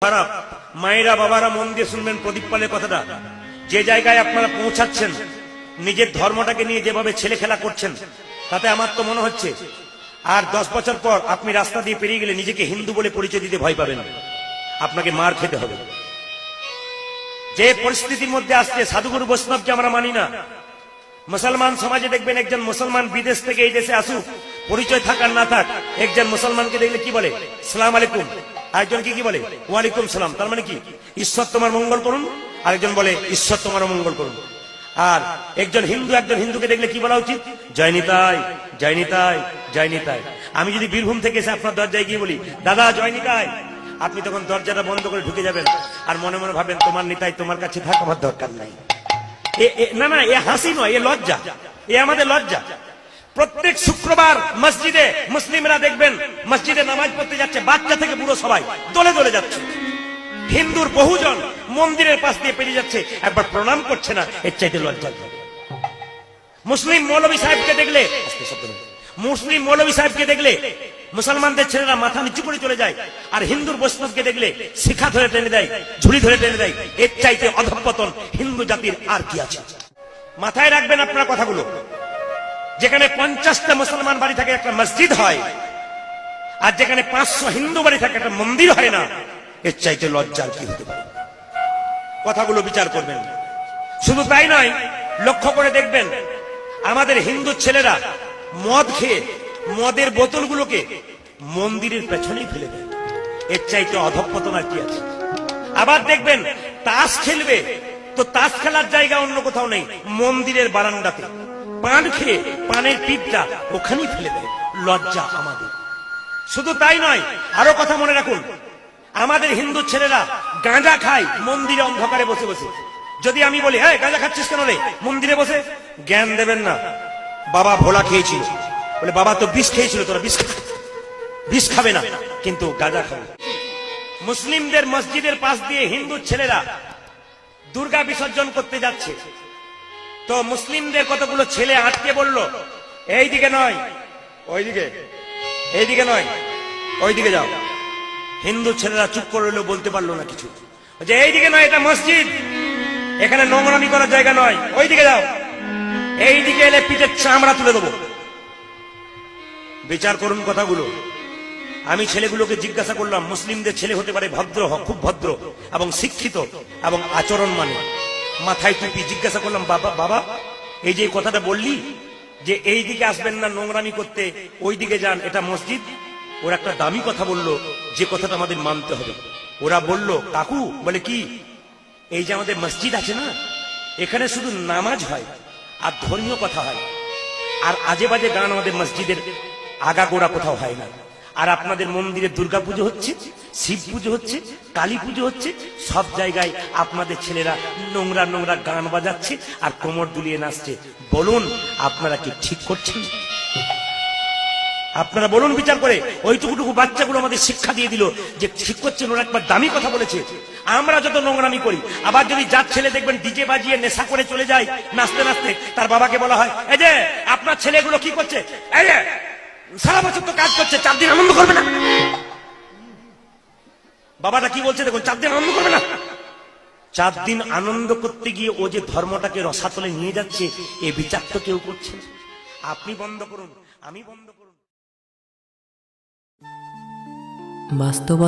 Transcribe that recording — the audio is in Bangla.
খারাপ। মায়েরা বাবারা মন দিয়ে শুনবেন প্রদীপ পালের কথাটা। যে জায়গায় আপনারা পৌঁছাচ্ছেন, নিজের ধর্মটাকে নিয়ে যেভাবে ছেলে খেলা করছেন, তাতে আমার তো মনে হচ্ছে আর 10 বছর পর আপনি রাস্তা দিয়ে পেরিয়ে গেলে নিজেকে হিন্দু বলে পরিচয় দিতে ভয় পাবেন, আপনাকে মার খেতে হবে। যে পরিস্থিতির মধ্যে আসছে, সাধুগুরু বৈষ্ণবকে আমরা মানি না। মুসলমান সমাজে দেখবেন একজন মুসলমান বিদেশ থেকে এই দেশে আসুক, পরিচয় থাক আর না থাক, একজন মুসলমানকে দেখলে কি বলে? সালাম আলাইকুম। আরেকজন কি বলে? ওয়ালাইকুম সালাম। তার মানে কি? ঈশ্বর তোমার মঙ্গল করুন। আরেকজন বলে ঈশ্বর তোমার মঙ্গল করুন। আর একজন হিন্দুকে দেখলে কি বলা উচিত? জয় নিতাই, জয় নিতাই, জয় নিতাই। আমি যদি বীরভূম থেকে এসে আপনার দরজায় গিয়ে বলি দাদা জয় নিতাই, আপনি তখন দরজাটা বন্ধ করে ঢুকে যাবেন আর মনে মনে ভাবেন তোমার নিতাই তোমার কাছে থাক, আমার দরকার নাই। না না, এ হাসি নয়, এ লজ্জা, এ আমাদের লজ্জা। প্রত্যেক শুক্রবার মসজিদে মুসলিমরা দেখবেন মসজিদে নামাজ পড়তে যাচ্ছে, বাচ্চা থেকে বুড়ো সবাই দলে দলে যাচ্ছে। হিন্দুর বহুজন মন্দিরের পাশ দিয়ে পেরিয়ে যাচ্ছে, একবার প্রণাম করছে না, এর চাইতে লজ্জা। মুসলিম মৌলভী সাহেবকে দেখলে মুসলমানদের ছেলেরা মাথা নিচু করে চলে যায়, আর হিন্দুর বৈষ্ণবকে দেখলে শিখা ধরে টেনে দেয়, ঝুড়ি ধরে টেনে দেয়। এর চাইতে অধঃপতন হিন্দু জাতির আর কি আছে? মাথায় রাখবেন আপনারা কথাগুলো। যেখানে 50টা মুসলমান বাড়ি থাকে একটা মসজিদ হয়, আর যেখানে 500 হিন্দু বাড়ি থাকে একটা মন্দির হয় না, এর চাইতে লজ্জার কি হতে পারে? কথাগুলো বিচার করবেন। শুধু তাই নয়, লক্ষ্য করে দেখবেন আমাদের হিন্দু ছেলেরা মদ খেয়ে মদের বোতলগুলোকে মন্দিরের পেছনেই ফেলে দেয়। এর চাইতে অধঃপতন আর কি আছে? আবার দেখবেন তাস খেলবে তো তাস খেলার জায়গা অন্য কোথাও নেই, মন্দিরের বারান্দাতে। পান খেয়ে পানের পিপটা ওখানেই ফেলে দেয়। লজ্জা আমাদের। শুধু তাই নয়, আরো কথা মনে রাখুন, আমাদের হিন্দু ছেলেরা গাঁজা খায় মন্দিরে অন্ধকারে বসে বসে। যদি আমি বলি হ্যাঁ গাঁজা খাচ্ছিস কেন রে মন্দিরে বসে, জ্ঞান দেবেন না। বাবা ভোলা খেয়েছিল, বলে বাবা তো বিষ খেয়েছিল, তোরা বিষ খাবে না, কিন্তু গাঁজা খাবে। মুসলিমদের মসজিদের পাশ দিয়ে হিন্দু ছেলেরা দুর্গা বিসর্জন করতে যাচ্ছে, তো মুসলিমদের কতগুলো ছেলে আটকে বলল এইদিকে নয় ওইদিকে, এইদিকে নয় ওইদিকে যাও। হিন্দু ছেলেরা চুপ করে রইল, বলতে পারলো না কিছু। যে এইদিকে নয়, এটা মসজিদ, এখানে নোংরামি করার জায়গা নয়, ওইদিকে যাও। এইদিকে এলে পিঠের চামড়া তুলে দেবো। বিচার করুন কথাগুলো। আমি ছেলেগুলোকে জিজ্ঞাসা করলাম, মুসলিমদের ছেলে হতে পারে ভদ্র, খুব ভদ্র এবং শিক্ষিত এবং আচরণ মানে, মাথায় টুপি। জিজ্ঞাসা করলাম বাবা এই যে কথাটা বললি যে এই দিকে আসবেন না নোংরামি করতে, ওই দিকে যান, এটা মসজিদ। ওরা একটা দামি কথা বললো, যে কথাটা আমাদের মানতে হবে। ওরা বলল কাকু, বলে কি, এই যে আমাদের মসজিদ আছে না, এখানে শুধু নামাজ হয় আর ধর্মীয় কথা হয়, আর আজে বাজে গান আমাদের মসজিদের আগাগোড়া কোথাও হয় না। আর আপনাদের মন্দিরে দুর্গা পুজো হচ্ছে, শিব পুজো হচ্ছে, কালী পুজো হচ্ছে, সব জায়গায় আপনাদের ছেলেরা নোংরা নোংরা গান বাজাচ্ছে আর কোমর দুলিয়ে নাচছে। বলুন আপনারা কি ঠিক করছেন? আপনারা বলুন বিচার করে। ওইটুকুটুকু বাচ্চাগুলো আমাদের শিক্ষা দিয়ে দিল যে ঠিক করছেন, ওরা একবার দামি কথা বলেছে। আমরা যত নোংরামি করি, আবার যদি যার ছেলে দেখবেন ডিজে বাজিয়ে নেশা করে চলে যায় নাচতে নাচতে, তার বাবাকে বলা হয় এই যে আপনার ছেলেগুলো কি করছে, এই যে সারা বছর তো কাজ করছে, 4 দিন আনন্দ করবে না। বাবাটা কি বলছে দেখুন, 4 দিন আনন্দ করবে না। 4 দিন আনন্দ করতে গিয়ে ও যে ধর্মটাকে রসাতলে নিয়ে যাচ্ছে, এ বিচার তো কেউ করছে না। আপনি বন্ধ করুন, আমি বন্ধ করুন। বাস্তব